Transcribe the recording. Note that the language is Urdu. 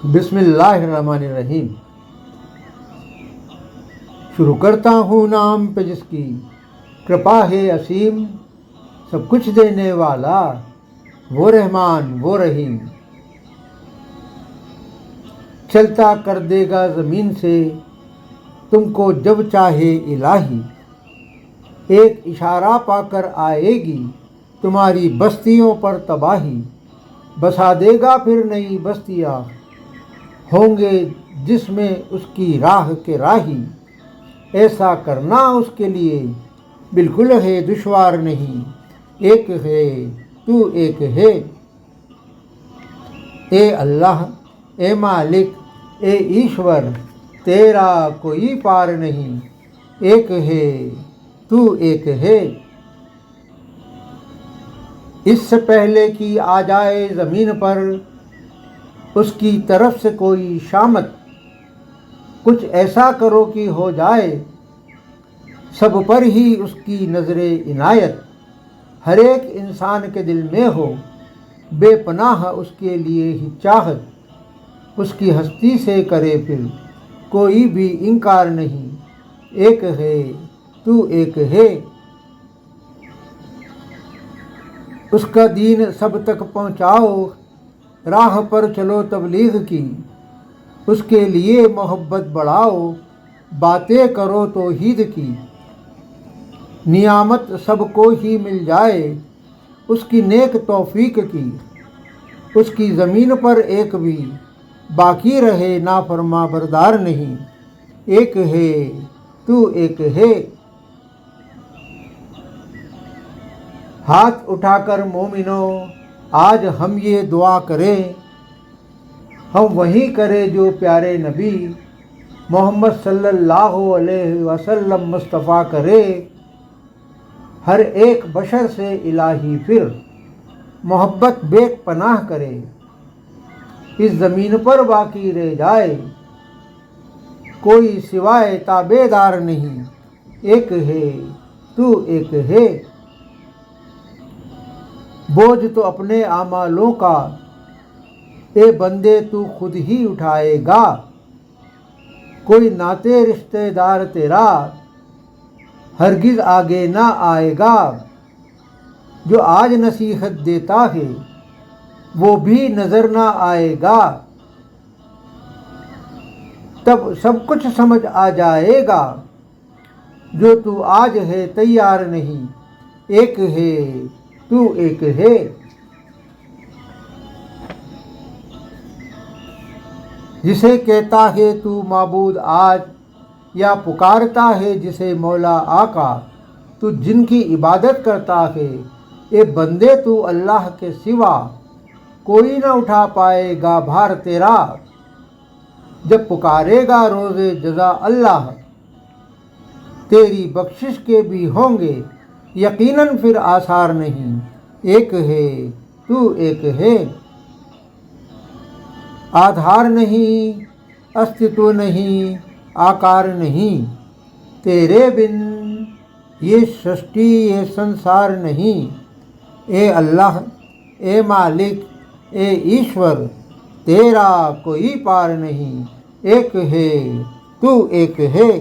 بسم اللہ الرحمن الرحیم۔ شروع کرتا ہوں نام پہ جس کی کرپا ہے اسیم، سب کچھ دینے والا وہ رحمان وہ رحیم۔ چلتا کر دے گا زمین سے تم کو جب چاہے الہی، ایک اشارہ پا کر آئے گی تمہاری بستیوں پر تباہی۔ بسا دے گا پھر نئی بستیاں ہوں گے جس میں اس کی راہ کے راہی۔ ایسا کرنا اس کے لیے بالکل ہے دشوار نہیں، ایک ہے تو ایک ہے۔ اے اللہ اے مالک اے ایشور، تیرا کوئی پار نہیں، ایک ہے تو ایک ہے۔ اس سے پہلے کہ آ جائے زمین پر اس کی طرف سے کوئی شامت، کچھ ایسا کرو کہ ہو جائے سب پر ہی اس کی نظر عنایت۔ ہر ایک انسان کے دل میں ہو بے پناہ اس کے لیے ہی چاہت، اس کی ہستی سے کرے پھر کوئی بھی انکار نہیں، ایک ہے تو ایک ہے۔ اس کا دین سب تک پہنچاؤ، راہ پر چلو تبلیغ کی، اس کے لیے محبت بڑھاؤ، باتیں کرو توحید کی۔ نعمت سب کو ہی مل جائے اس کی نیک توفیق کی، اس کی زمین پر ایک بھی باقی رہے نافرما بردار نہیں، ایک ہے تو ایک ہے۔ ہاتھ اٹھا کر مومنوں آج ہم یہ دعا کریں، ہم وہی کریں جو پیارے نبی محمد صلی اللہ علیہ وسلم مصطفیٰ کرے۔ ہر ایک بشر سے الہی پھر محبت بے پناہ کرے، اس زمین پر باقی رہ جائے کوئی سوائے تابع دار نہیں، ایک ہے تو ایک ہے۔ بوجھ تو اپنے اعمالوں کا اے بندے تو خود ہی اٹھائے گا، کوئی ناتے رشتہ دار تیرا ہرگز آگے نہ آئے گا۔ جو آج نصیحت دیتا ہے وہ بھی نظر نہ آئے گا، تب سب کچھ سمجھ آ جائے گا۔ جو تو آج ہے تیار نہیں، ایک ہے تو ایک ہے۔ جسے کہتا ہے تو معبود آج، یا پکارتا ہے جسے مولا آقا، تو جن کی عبادت کرتا ہے اے بندے تو اللہ کے سوا کوئی نہ اٹھا پائے گا بھار تیرا۔ جب پکارے گا روز جزا اللہ، تیری بخشش کے بھی ہوں گے یقیناً پھر آثار نہیں، ایک ہے تو ایک ہے۔ آدھار نہیں استتو نہیں آکار نہیں، تیرے بن یہ سرشٹی یہ سنسار نہیں۔ اے اللہ اے مالک اے ایشور، تیرا کوئی پار نہیں، ایک ہے تو ایک ہے۔